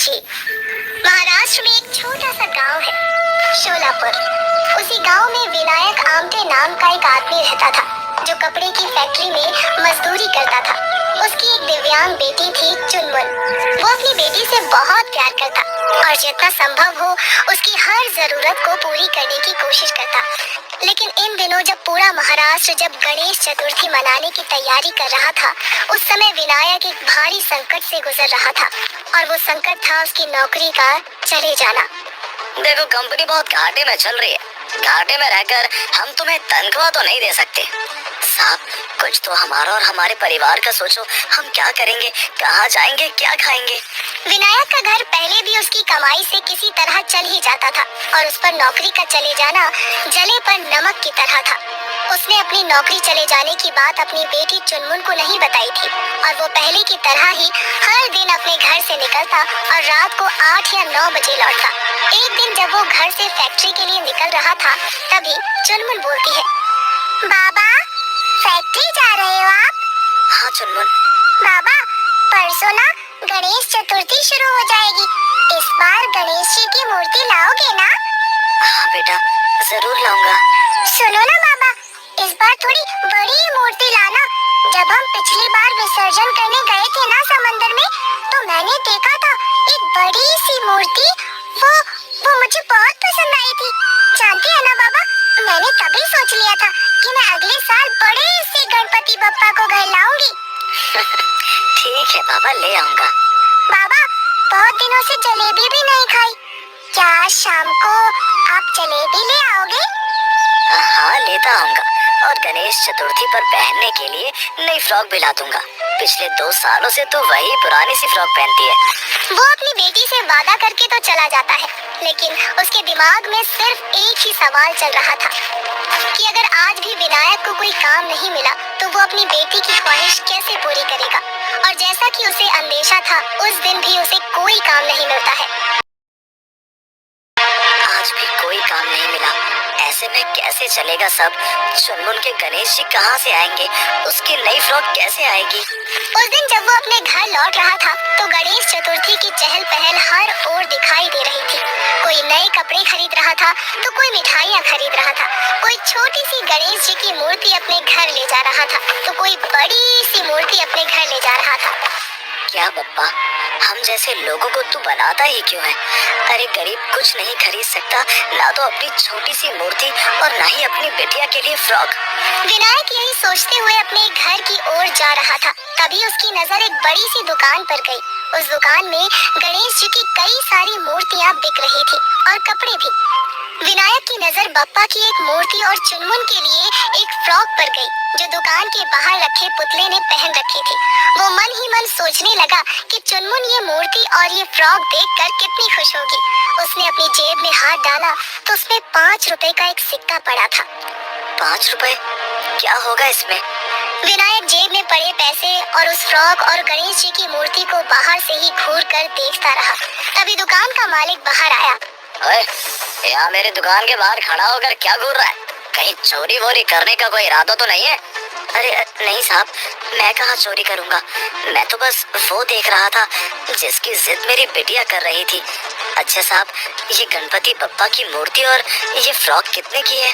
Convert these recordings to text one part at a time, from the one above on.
जी। महाराष्ट्र में एक छोटा सा गांव है, शोलापुर। उसी गांव में विनायक आमटे नाम का एक आदमी रहता था, जो कपड़े की फैक्ट्री में मजदूरी करता था। उसकी एक दिव्यांग बेटी थी, चुनमुन। वो अपनी बेटी से बहुत प्यार करता और जितना संभव हो उसकी हर जरूरत को पूरी करने की कोशिश करता। लेकिन इन दिनों जब पूरा महाराष्ट्र जब गणेश चतुर्थी मनाने की तैयारी कर रहा था, उस समय विनायक एक भारी संकट से गुजर रहा था, और वो संकट था उसकी नौकरी का चले जाना। देखो, कंपनी बहुत घाटे में चल रही है। घाटे में रहकर हम तुम्हें तनख्वाह तो नहीं दे सकते। साहब, कुछ तो हमारा और हमारे परिवार का सोचो। हम क्या करेंगे, कहाँ जाएंगे, क्या खाएंगे? विनायक का घर पहले भी उसकी कमाई से किसी तरह चल ही जाता था, और उस पर नौकरी का चले जाना जले पर नमक की तरह था। उसने अपनी नौकरी चले जाने की बात अपनी बेटी चुनमुन को नहीं बताई थी, और वो पहले की तरह ही हर दिन अपने घर से निकलता और रात को 8 या 9 बजे लौटता। एक दिन जब वो घर से फैक्ट्री के लिए निकल रहा था, तभी चुनमुन बोलती है, बाबा, फैक्ट्री जा रहे हो आप? हाँ चुनमुन। बाबा, परसों ना गणेश चतुर्थी शुरू हो जाएगी। इस बार गणेश जी की मूर्ति लाओगे ना? हाँ बेटा, जरूर लाऊंगा। सुनो ना बाबा, इस बार थोड़ी बड़ी मूर्ति लाना। जब हम पिछली बार विसर्जन करने गए थे ना समंदर में, तो मैंने देखा था एक बड़ी सी मूर्ति। वो मुझे बहुत पसंद आई थी। जानते हैं ना बाबा, मैंने तभी सोच लिया था कि मैं अगले साल बड़े से गणपति बप्पा को घर लाऊंगी। ठीक है बाबा, ले आऊंगा। बाबा, बहुत दिनों से जलेबी भी नहीं खाई। क्या शाम को आप जलेबी ले आओगे? हाँ, लेता आऊंगा। और गणेश चतुर्थी पर पहनने के लिए नई फ्रॉक भी ला दूंगा। पिछले 2 सालों से तो वही पुरानी सी फ्रॉक पहनती है। वो अपनी बेटी से वादा करके तो चला जाता है, लेकिन उसके दिमाग में सिर्फ एक ही सवाल चल रहा था कि अगर आज भी विनायक को कोई काम नहीं मिला, तो वो अपनी बेटी की ख्वाहिश कैसे पूरी करेगा। और जैसा कि उसे अंदेशा था, उस दिन भी उसे कोई काम नहीं मिलता है। आज भी कोई काम नहीं मिला। ऐसे में कैसे चलेगा सब? चुनमुन के गणेश जी कहाँ से आएंगे? उसकी नई फ्रॉक कैसे आएगी? उस दिन जब वो अपने घर लौट रहा था, तो गणेश चतुर्थी की चहल पहल हर ओर दिखाई दे रही थी। कोई नए कपड़े खरीद रहा था, तो कोई मिठाइयाँ खरीद रहा था। कोई छोटी सी गणेश जी की मूर्ति अपने घर ले जा रहा था, तो कोई बड़ी सी मूर्ति अपने घर ले जा रहा था। क्या बप्पा, हम जैसे लोगों को तू बनाता ही क्यों है? अरे गरीब कुछ नहीं खरीद सकता, ना तो अपनी छोटी सी मूर्ति और ना ही अपनी बेटिया के लिए फ्रॉक। विनायक यही सोचते हुए अपने घर की ओर जा रहा था, तभी उसकी नजर एक बड़ी सी दुकान पर गई। उस दुकान में गणेश जी की कई सारी मूर्तियाँ बिक रही थी, और कपड़े भी। विनायक की नजर बप्पा की एक मूर्ति और चुनमुन के लिए एक फ्रॉक पर गई, जो दुकान के बाहर रखे पुतले ने पहन रखी थी। वो मन ही मन सोचने लगा कि चुनमुन ये मूर्ति और ये फ्रॉक देखकर कितनी खुश होगी। उसने अपनी जेब में हाथ डाला, तो उसमें 5 रुपए का एक सिक्का पड़ा था। 5 रुपए? क्या होगा इसमें? विनायक जेब में पड़े पैसे और उस फ्रॉक और गणेश जी की मूर्ति को बाहर से ही घूर कर देखता रहा। तभी दुकान का मालिक बाहर आया। ओए, यहाँ मेरी दुकान के बाहर खड़ा होकर क्या घूर रहा है? कहीं चोरी वोरी करने का कोई इरादा तो नहीं है? अरे नहीं साहब, मैं कहाँ चोरी करूँगा। मैं तो बस वो देख रहा था जिसकी जिद मेरी बिटिया कर रही थी। अच्छा साहब, ये गणपति बप्पा की मूर्ति और ये फ्रॉक कितने की है?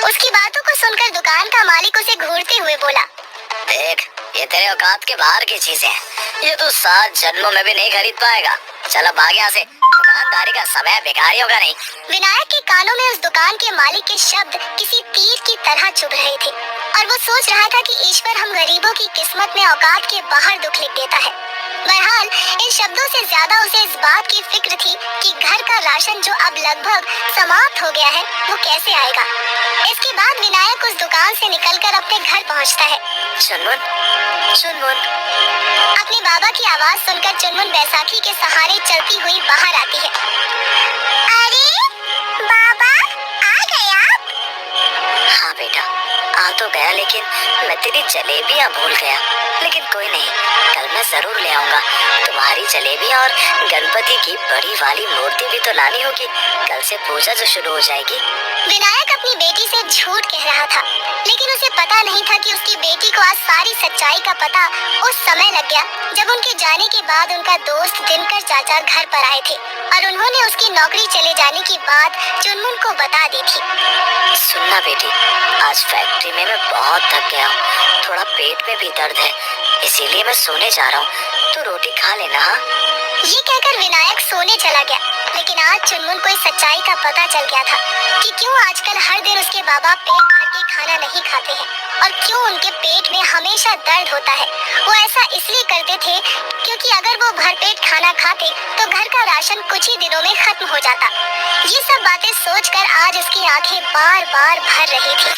उसकी बातों को सुनकर दुकान का मालिक उसे घूरते हुए बोला, देख, ये तेरे औकात के बाहर की चीजें हैं। ये तू 7 जन्मों में भी नहीं खरीद पाएगा। चलो भाग यहाँ से, दुकानदारी का समय भिखारियों का नहीं। विनायक के कानों में उस दुकान के मालिक के शब्द किसी तीर की तरह चुभ रहे थे, और वो सोच रहा था कि ईश्वर हम गरीबों की किस्मत में औकात के बाहर दुख लिख देता है। बहरहाल इन शब्दों से ज्यादा उसे इस बात की फिक्र थी कि घर का राशन जो अब लगभग समाप्त हो गया है, वो कैसे आएगा। इसके बाद विनायक उस दुकान से निकलकर अपने घर पहुंचता है। चुनमुन, चुनमुन। अपने बाबा की आवाज सुनकर चुनमुन बैसाखी के सहारे चलती हुई बाहर आती है। अरे बाबा, आ गए आप? हाँ बेटा, आ तो गया, लेकिन मैं तेरी जलेबियाँ भूल गया। लेकिन कोई नहीं, कल मैं जरूर ले आऊंगा। तुम्हारी जलेबी और गणपति की बड़ी वाली मूर्ति भी तो लानी होगी, कल से पूजा जो शुरू हो जाएगी। विनायक अपनी बेटी से झूठ कह रहा था, लेकिन उसे पता नहीं था कि उसकी बेटी को आज सारी सच्चाई का पता उस समय लग गया जब उनके जाने के बाद उनका दोस्त दिनकर चाचा घर पर आए थे और उन्होंने उसकी नौकरी चले जाने की बात चुनमुन को बता दी थी। सुनना बेटी, आज फैक्ट्री में मैं बहुत थक गया हूँ, थोड़ा पेट में भी दर्द है, इसीलिए मैं सोने जा रहा हूँ, तू रोटी खा लेना। हाँ? ये कहकर विनायक सोने चला गया, लेकिन आज चुनमुन को इस सच्चाई का पता चल गया था कि क्यों आजकल हर दिन उसके बाबा पेट भर के खाना नहीं खाते हैं और क्यों उनके पेट में हमेशा दर्द होता है। वो ऐसा इसलिए करते थे क्योंकि अगर वो भरपेट खाना खाते तो घर का राशन कुछ ही दिनों में खत्म हो जाता। ये सब बातें सोचकर आज उसकी आंखें बार बार भर रही थी।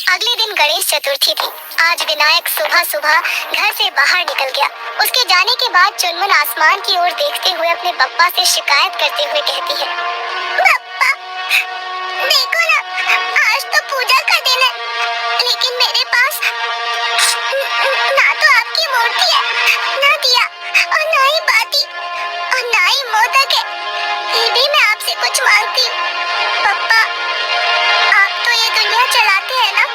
अगले दिन गणेश चतुर्थी थी। आज विनायक सुबह सुबह घर से बाहर निकल गया। उसके जाने के बाद चुनमुन आसमान की ओर देखते हुए अपने पप्पा से शिकायत करते हुए कहती है, पापा, देखो ना, आज तो पूजा का दिन है, लेकिन मेरे पास ना तो आपकी मूर्ति है, ना दिया और ना ही बाती और ना ही मोदक है। फिर भी मैं आपसे कुछ मांगती हूँ। पापा, आप तो ये दुनिया चलाते हैं ना,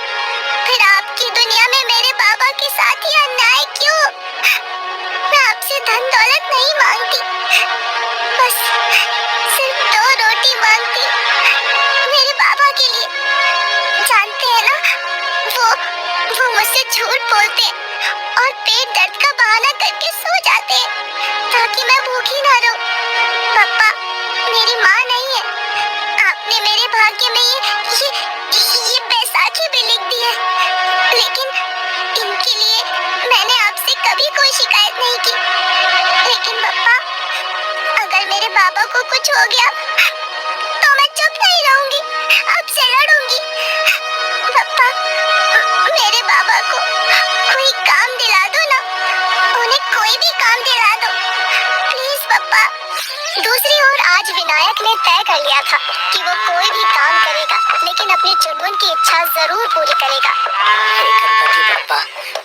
फिर आपकी दुनिया में मेरे बाबा के साथ ही अन्याय क्यों? मैं आपसे धन दौलत नहीं मांगती, बस सिर्फ 2 रोटी मांगती मेरे बाबा के लिए। जानते हैं ना, वो मुझसे झूठ बोलते और पेट दर्द का बहाना करके सो जाते हैं ताकि मैं भूखी ना रहूं। पापा, मेरी माँ नहीं है, आपने मेरे भाग्य में ये बैसाखी भी लिख दी है, लेकिन इनके लिए मैंने आपसे कभी कोई शिकायत नहीं की। लेकिन पापा, अगर मेरे बाबा को कुछ हो गया तो मैं चुप नहीं रहूंगी, आपसे लड़ूंगी। पापा, मेरे बाबा को कोई काम दिला दो ना, उन्हें कोई भी काम दिला दो, प्लीज पापा। दूसरी ओर आज विनायक ने तय कर लिया था कि वो कोई भी काम करेगा, लेकिन अपनी चुनमुन की इच्छा जरूर पूरी करेगा। गणपति बप्पा,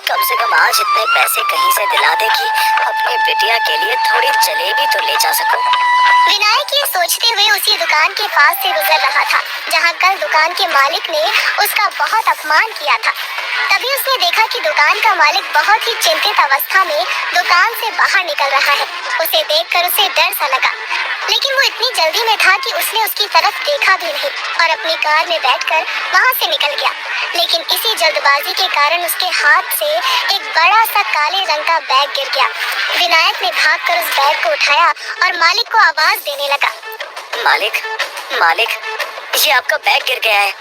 कम से कम आज इतने पैसे कहीं से दिला दे कि अपनी बिटिया के लिए थोड़ी जलेबी तो ले जा सकूं। विनायक ये सोचते हुए उसी दुकान के पास से गुजर रहा था जहाँ कल दुकान के मालिक ने उसका बहुत अपमान किया था। तभी उसने देखा कि दुकान का मालिक बहुत ही चिंतित अवस्था में दुकान से बाहर निकल रहा है। उसे देखकर उसे डर सा लगा, लेकिन वो इतनी जल्दी में था कि उसने उसकी तरफ देखा भी नहीं और अपनी कार में बैठकर वहाँ से निकल गया। लेकिन इसी जल्दबाजी के कारण उसके हाथ से एक बड़ा सा काले रंग का बैग गिर गया। विनायक ने भागकर उस बैग को उठाया और मालिक को आवाज देने लगा, मालिक, मालिक, ये आपका बैग गिर गया है।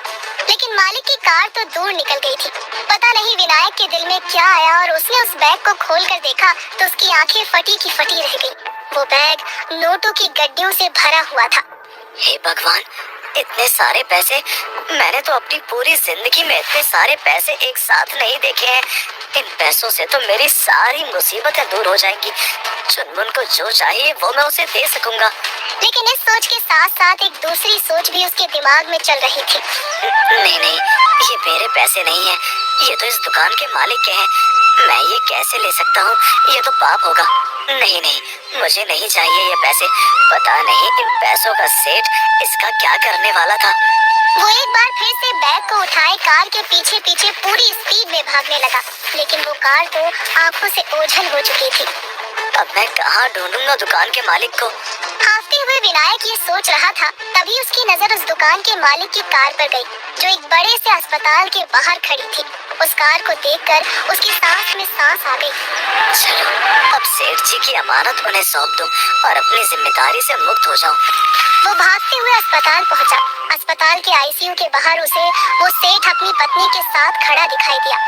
लेकिन मालिक की कार तो दूर निकल गई थी। पता नहीं विनायक के दिल में क्या आया और उसने उस बैग को खोलकर देखा तो उसकी आंखें फटी की फटी रह गई। वो बैग नोटों की गड्डियों से भरा हुआ था। हे भगवान, इतने सारे पैसे, मैंने तो अपनी पूरी जिंदगी में इतने सारे पैसे एक साथ नहीं देखे हैं। इन पैसों से तो मेरी सारी मुसीबतें दूर हो जाएंगी। चुनमुन को जो चाहिए वो मैं उसे दे सकूंगा। लेकिन इस सोच के साथ साथ एक दूसरी सोच भी उसके दिमाग में चल रही थी। नहीं नहीं, ये मेरे पैसे नहीं है, ये तो इस दुकान के मालिक के हैं। मैं ये कैसे ले सकता हूँ? ये तो पाप होगा। नहीं नहीं, मुझे नहीं चाहिए ये पैसे। पता नहीं इन पैसों का सेठ इसका क्या करने वाला था। वो एक बार फिर से बैग को उठाए कार के पीछे पीछे पूरी स्पीड में भागने लगा, लेकिन वो कार तो आंखों से ओझल हो चुकी थी। अब मैं कहाँ ढूंढूंगा दुकान के मालिक को? हाफते हुए विनायक ये सोच रहा था, तभी उसकी नजर उस दुकान के मालिक की कार पर गई, जो एक बड़े से अस्पताल के बाहर खड़ी थी। उस कार को देखकर उसकी सांस में सांस आ गई। चलो, अब सेठ जी की अमानत उन्हें सौंप दूं और अपनी जिम्मेदारी से मुक्त हो जाऊं। वो भागते हुए अस्पताल पहुंचा। अस्पताल के आईसीयू के बाहर उसे वो सेठ अपनी पत्नी के साथ खड़ा दिखाई दिया।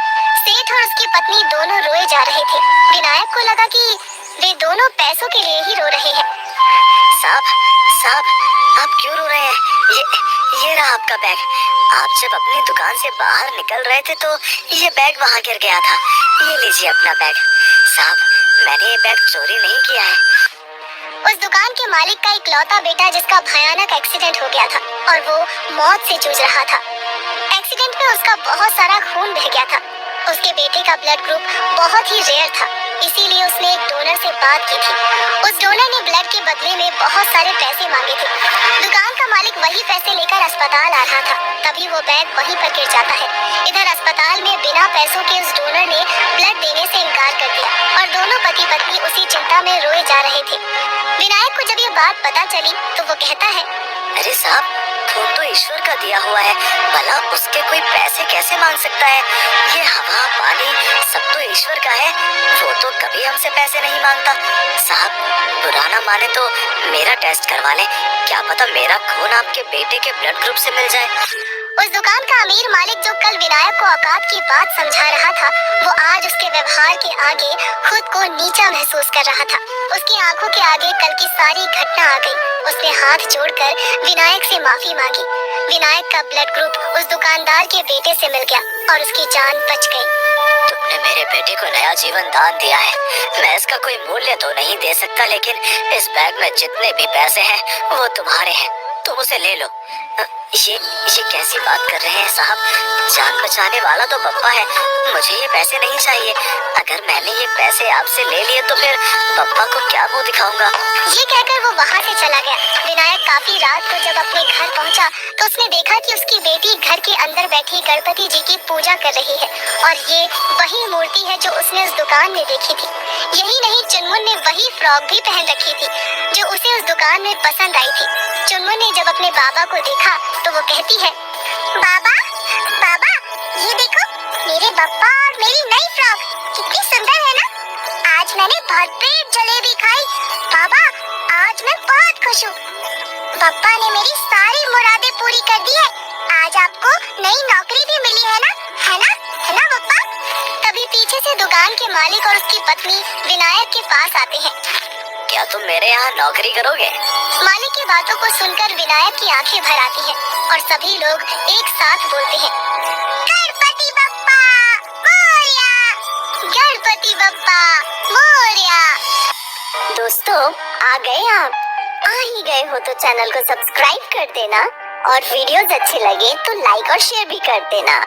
सेठ और उसकी पत्नी दोनों रोए जा रहे थे। विनायक को लगा कि वे दोनों पैसों के लिए ही रो रहे हैं। साहब, साहब, आप क्यों रो रहे हैं? ये रहा आपका बैग। आप जब अपनी दुकान से बाहर निकल रहे थे तो ये बैग वहाँ गिर गया था। ये लीजिए अपना बैग। साहब, मैंने ये बैग चोरी नहीं किया है। उस दुकान के मालिक का इकलौता बेटा जिसका भयानक एक्सीडेंट हो गया था और वो मौत से जूझ रहा था। एक्सीडेंट में उसका बहुत सारा खून बह गया था। उसके बेटे का ब्लड ग्रुप बहुत ही रेयर था, इसीलिए उसने एक डोनर से बात की थी। उस डोनर ने ब्लड के बदले में बहुत सारे पैसे मांगे थे। दुकान का मालिक वही पैसे लेकर अस्पताल आ रहा था, तभी वो बैग वहीं पर गिर जाता है। इधर अस्पताल में बिना पैसों के उस डोनर ने ब्लड देने से इनकार कर दिया और दोनों पति पत्नी उसी चिंता में रोए जा रहे थे। विनायक को जब ये बात पता चली तो वो कहता है, अरे साहब, खून तो ईश्वर का दिया हुआ है, भला उसके कोई पैसे कैसे मांग सकता है? ये हवा पानी सब तो ईश्वर का है, वो तो कभी हमसे पैसे नहीं मांगता। साहब, बुरा ना माने तो मेरा टेस्ट करवा लें, क्या पता मेरा खून आपके बेटे के ब्लड ग्रुप से मिल जाए। उस दुकान का अमीर मालिक जो कल विनायक को औकात की बात समझा रहा था, वो आज उसके व्यवहार के आगे खुद को नीचा महसूस कर रहा था। उसकी आंखों के आगे कल की सारी घटना आ गई। उसने हाथ जोड़कर विनायक से माफी मांगी। विनायक का ब्लड ग्रुप उस दुकानदार के बेटे से मिल गया और उसकी जान बच गई। तुमने मेरे बेटे को नया जीवन दान दिया है, मैं इसका कोई मूल्य तो नहीं दे सकता, लेकिन इस बैग में जितने भी पैसे हैं वो तुम्हारे हैं, तुम उसे ले लो। ये कैसी बात कर रहे हैं साहब? जान बचाने वाला तो पप्पा है, मुझे ये पैसे नहीं चाहिए। अगर मैंने ये पैसे आपसे ले लिए तो फिर पप्पा को क्या मुंह दिखाऊंगा? ये कहकर वो वहाँ से चला गया। विनायक काफी रात को जब अपने घर पहुँचा तो उसने देखा कि उसकी बेटी घर के अंदर बैठी गणपति जी की पूजा कर रही है और ये वही मूर्ति है जो उसने उस दुकान में देखी थी। यही नहीं, चुनमुन ने वही फ्रॉक भी पहन रखी थी जो उसे उस दुकान में पसंद आई थी। चुनमुन ने जब अपने बाबा को देखा तो वो कहती है, बाबा बाबा, ये देखो मेरे बप्पा और मेरी नई फ्रॉक कितनी सुंदर है ना। आज मैंने भरपेट जलेबी खाई। बाबा, आज मैं बहुत खुश हूँ। बप्पा ने मेरी सारी मुरादें पूरी कर दी है। आज आपको नई नौकरी भी मिली है ना, है ना, है ना बप्पा? तभी पीछे से दुकान के मालिक और उसकी पत्नी विनायक के पास आते हैं। क्या तुम मेरे यहाँ नौकरी करोगे? मालिक की बातों को सुनकर विनायक की आंखें भर आती हैं और सभी लोग एक साथ बोलते हैं, गणपति बप्पा मोरया, गणपति बप्पा मोरया। दोस्तों, आ गए आप? आ ही गए हो तो चैनल को सब्सक्राइब कर देना और वीडियोस अच्छे लगे तो लाइक और शेयर भी कर देना।